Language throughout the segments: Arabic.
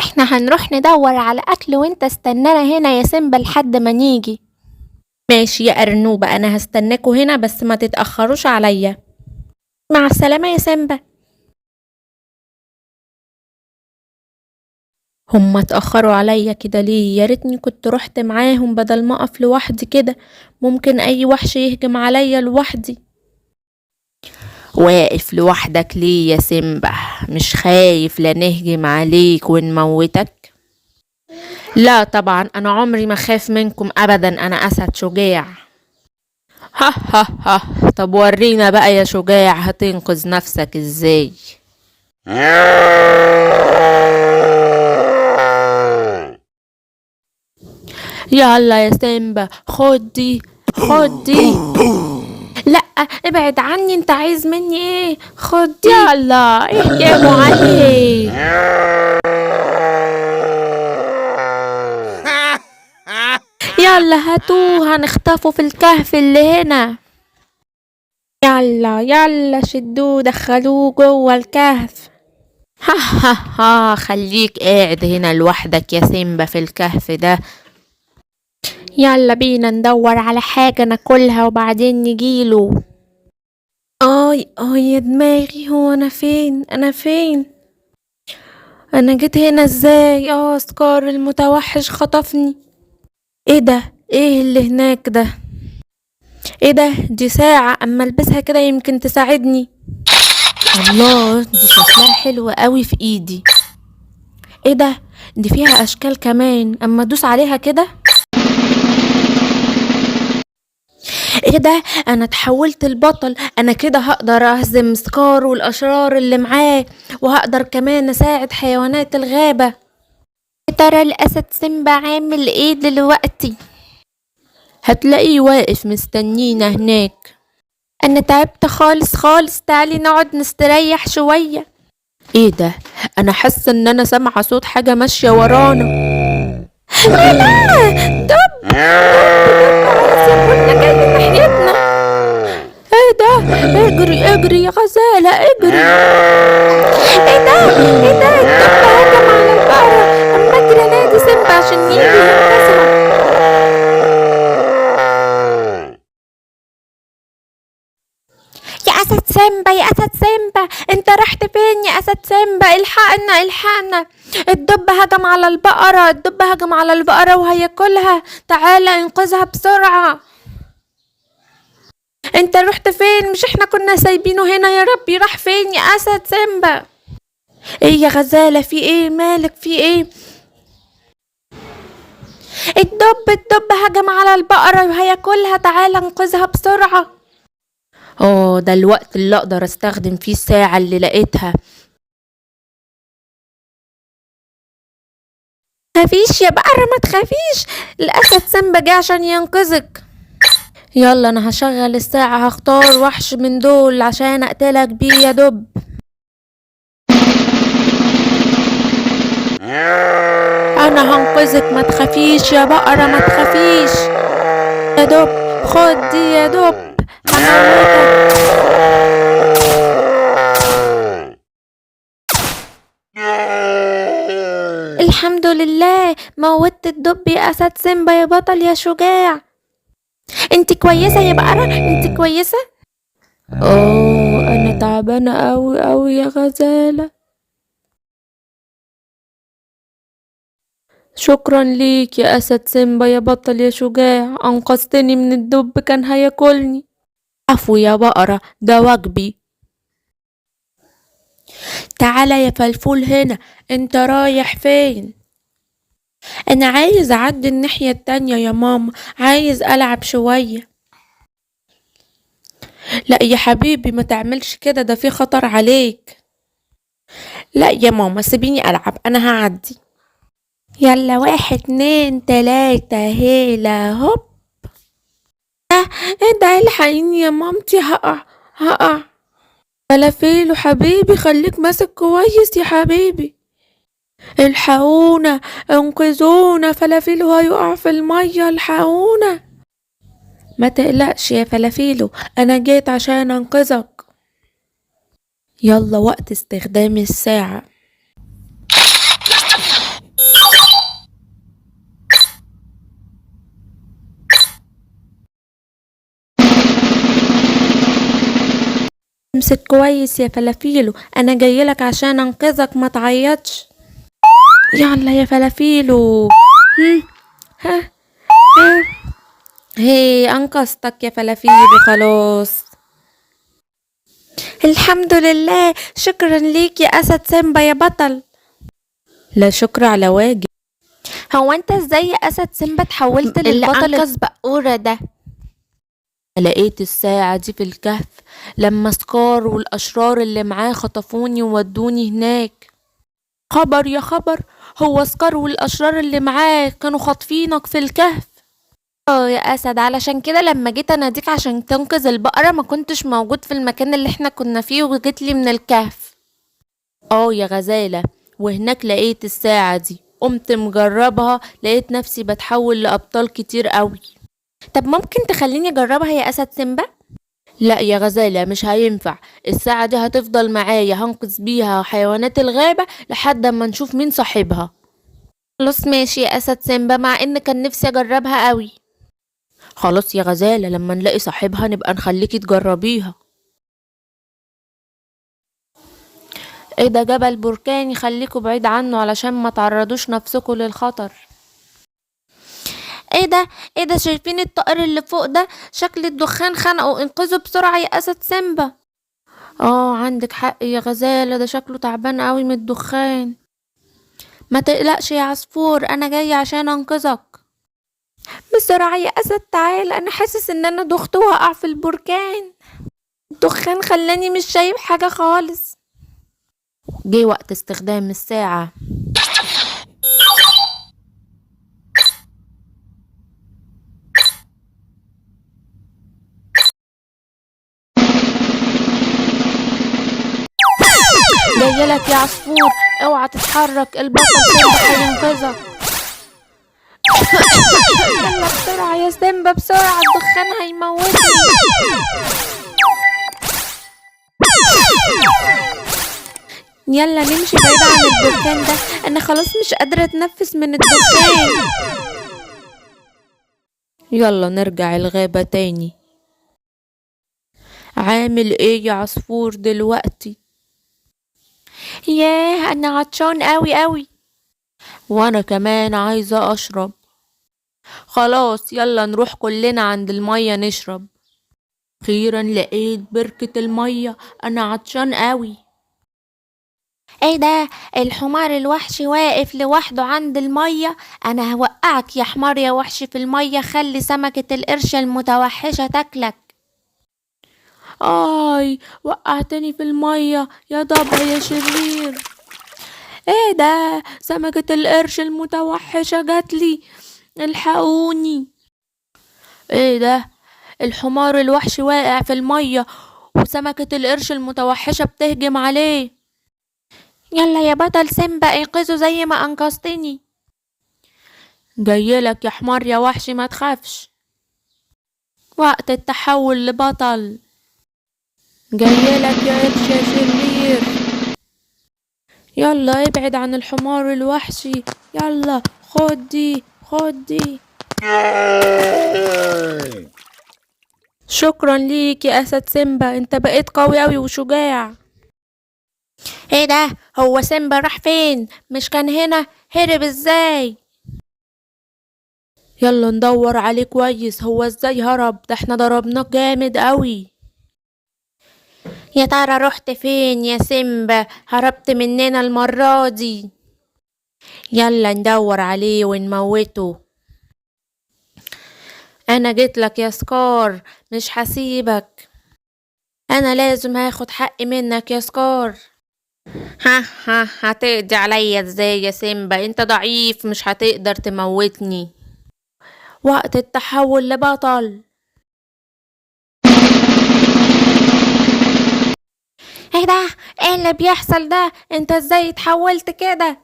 احنا هنروح ندور على اكل وانت استنانا هنا يا سيمبا لحد ما نيجي. ماشي يا أرنوبة، أنا هستناكوا هنا بس ما تتأخروش عليا. مع السلامة يا سيمبا. هما اتأخروا عليا كده ليه؟ يا ريتني كنت رحت معاهم بدل ما أقف لوحدي كده. ممكن أي وحش يهجم عليا لوحدي. واقف لوحدك ليه يا سيمبا؟ مش خايف لا نهجم عليك ونموتك؟ لا طبعا، أنا عمري ما خاف منكم أبدا، أنا أسد شجاع. ها ها ها، طب ورينا بقى يا شجاع هتنقذ نفسك ازاي؟ يلا يا سيمبا، خد دي خد دي. لا ابعد عني، انت عايز مني ايه؟ خد دي. يلا اهجموا عليه. يلا هاتوه، هنخطفه في الكهف اللي هنا. يلا يلا شدوه دخلوه جوه الكهف. ها ها ها، خليك قاعد هنا لوحدك يا سيمبا في الكهف ده. يلا بينا ندور على حاجة ناكلها وبعدين نجيله. يا دماغي، هو انا فين؟ انا جيت هنا ازاي؟ سكار المتوحش خطفني. ايه ده؟ ايه اللي هناك ده؟ ايه ده؟ دي ساعة، اما البسها كده يمكن تساعدني. الله، دي شكلها حلوة قوي في ايدي. ايه ده؟ دي فيها اشكال كمان، اما ادوس عليها كده. ايه ده؟ انا اتحولت البطل، انا كده هقدر اهزم سكار والاشرار اللي معاه، وهقدر كمان اساعد حيوانات الغابة. يا ترى الاسد سيمبا عامل ايه دلوقتي؟ هتلاقيه واقف مستنينا هناك. انا تعبت خالص خالص، تعالي نقعد نستريح شوية. ايه ده؟ انا حاسة ان انا سامعة صوت حاجة ماشية ورانا. دب عايز ياكلنا، جاي ناحيتنا. ايه ده؟ اجري اجري يا غزالة اجري. ايه ده؟ الدب هجم على البقرة، اما اجري انادي سيمبا عشان يجي ينقذها. يا اسد سيمبا، يا اسد سيمبا، انت رحت فين يا اسد سيمبا؟ الحقنا الحقنا، الدب هجم على البقرة، الدب هجم على البقرة وهياكلها، تعالى انقذها بسرعة. انت رحت فين؟ مش احنا كنا سايبينه هنا؟ يا ربي راح فين يا اسد سيمبا؟ ايه يا غزالة، في ايه؟ مالك؟ في ايه؟ الدب هجم على البقرة وهياكلها، تعالى انقذها بسرعة. ده الوقت اللي اقدر استخدم فيه الساعة اللي لقيتها. تخافيش يا بقرة، ما تخافيش، الاسد سيمبا جه عشان ينقذك. يلا انا هشغل الساعة، هختار وحش من دول عشان اقتلك بيه يا دب. انا هنقذك، ما تخافيش يا بقرة، ما تخافيش يا دب. خد دي يا دب، هموتك. الحمد لله موتت الدب يا اسد سيمبا، يا بطل يا شجاع. انت كويسة يا بقرة؟ انت كويسة؟ انا تعبانة اوي اوي يا غزالة. شكرا ليك يا اسد سيمبا يا بطل يا شجاع، انقذتني من الدب كان هياكلني. عفو يا بقرة، ده واجبي. تعالى يا فلفول هنا، انت رايح فين؟ انا عايز اعدي الناحية التانية يا ماما، عايز العب شوية. لا يا حبيبي ما تعملش كده، ده في خطر عليك. لا يا ماما سيبيني العب، انا هعدي. يلا 1 2 3 هيلا هوب. ايه ده؟ الحقيني يا مامتي، هقع. فلافيلو حبيبي، خليك ماسك كويس يا حبيبي. الحقونا، انقذونا، فلافيلو هيقع في المية، الحقونا. ما تقلقش يا فلافيلو، انا جيت عشان انقذك. يلا وقت استخدام الساعة. امسك كويس يا فلافيلو، انا جايلك عشان انقذك، ما تعيطش. يلا يا فلافيلو. هم، ها ها. هي انقذتك يا فلافيلو خلاص. الحمد لله، شكرا ليك يا اسد سيمبا يا بطل. لا شكر على واجب. هو انت ازاي يا اسد سيمبا اتحولت اللي للبطل انقذ بقورة ده. لقيت الساعة دي في الكهف لما سكار والأشرار اللي معاه خطفوني وودوني هناك. خبر يا خبر، هو سكار والأشرار اللي معاه كانوا خاطفينك في الكهف؟ اه يا اسد، علشان كده لما جيت اناديك عشان تنقذ البقرة ما كنتش موجود في المكان اللي احنا كنا فيه وجيت لي من الكهف. اه يا غزالة، وهناك لقيت الساعة دي، قمت مجربها لقيت نفسي بتحول لأبطال كتير قوي. طب ممكن تخليني اجربها يا اسد سيمبا؟ لا يا غزالة مش هينفع، الساعة دي هتفضل معايا هنقذ بيها حيوانات الغابة لحد ما نشوف مين صاحبها. خلاص ماشي يا اسد سيمبا، مع ان كان نفسي اجربها قوي. خلاص يا غزالة، لما نلاقي صاحبها نبقى نخليكي تجربيها. ايه ده؟ جبل بركاني، خليكوا بعيد عنه علشان ما تعرضوش نفسكوا للخطر. ايه ده؟ ايه ده؟ شايفين الطائر اللي فوق ده؟ شكل الدخان خنقه، انقذوا بسرعة يا اسد سيمبا. اه عندك حق يا غزالة، ده شكله تعبان قوي من الدخان. ما تقلقش يا عصفور، انا جاي عشان انقذك. بسرعة يا اسد تعال، انا حاسس ان انا دخت وهقع في البركان. الدخان خلاني مش شايف حاجة خالص. جه وقت استخدام الساعة. جايلك يا عصفور، اوعى تتحرك، البطل سيمبا هينقذك. يلا بسرعة يا سيمبا بسرعة، الدخان هيموتني. يلا نمشي بعيد عن البركان ده، انا خلاص مش قادرة اتنفس من الدخان. يلا نرجع الغابة تاني. عامل ايه يا عصفور دلوقتي؟ ياه انا عطشان قوي قوي. وانا كمان عايزة اشرب. خلاص يلا نروح كلنا عند المية نشرب. اخيرا لقيت بركة المية، انا عطشان قوي. ايه ده؟ الحمار الوحشي واقف لوحده عند المية. انا هوقعك يا حمار يا وحش في المية، خلي سمكة القرش المتوحشة تاكلك. آي وقعتني في المية يا ضبع يا شرير. ايه ده؟ سمكة القرش المتوحشة جاتلي، الحقوني. ايه ده؟ الحمار الوحش واقع في المية وسمكة القرش المتوحشة بتهجم عليه. يلا يا بطل سيمبا انقذه زي ما انقذتني. جايلك يا حمار يا وحش، ما تخافش. وقت التحول لبطل. جايلك يا قرش يا شرير. يلا ابعد عن الحمار الوحشي، يلا خد دي خد دي. شكرا ليك يا اسد سيمبا، انت بقيت قوي اوي وشجاع. ايه ده؟ هو سيمبا راح فين؟ مش كان هنا؟ هرب ازاي؟ يلا ندور عليه كويس، هو ازاي هرب؟ ده احنا ضربناه جامد اوي. يا ترى رحت فين يا سيمبا؟ هربت مننا المرة دي. يلا ندور عليه ونموته. انا جيتلك يا سكار، مش هسيبك، انا لازم هاخد حقي منك يا سكار. ها ها، هتقضي عليا ازاي يا سيمبا؟ انت ضعيف مش هتقدر تموتني. وقت التحول لبطل. ايه ده؟ ايه اللي بيحصل ده؟ انت ازاي اتحولت كده؟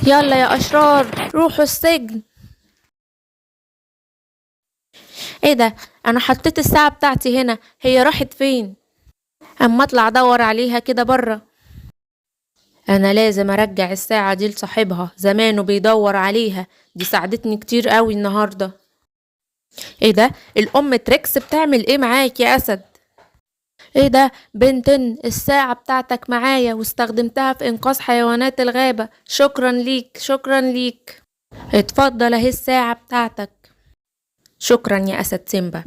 يلا يا اشرار روحوا السجن. ايه ده؟ انا حطيت الساعة بتاعتي هنا، هي راحت فين؟ اما اطلع ادور عليها كده برا. انا لازم ارجع الساعة دي لصاحبها، زمانه بيدور عليها، دي ساعدتني كتير قوي النهاردة. ايه ده؟ الام تريكس بتعمل ايه معاك يا اسد؟ ايه ده بنتن، الساعة بتاعتك معايا واستخدمتها في انقاذ حيوانات الغابة، شكرا ليك شكرا ليك. اتفضل اهي الساعة بتاعتك. شكرا يا اسد سيمبا.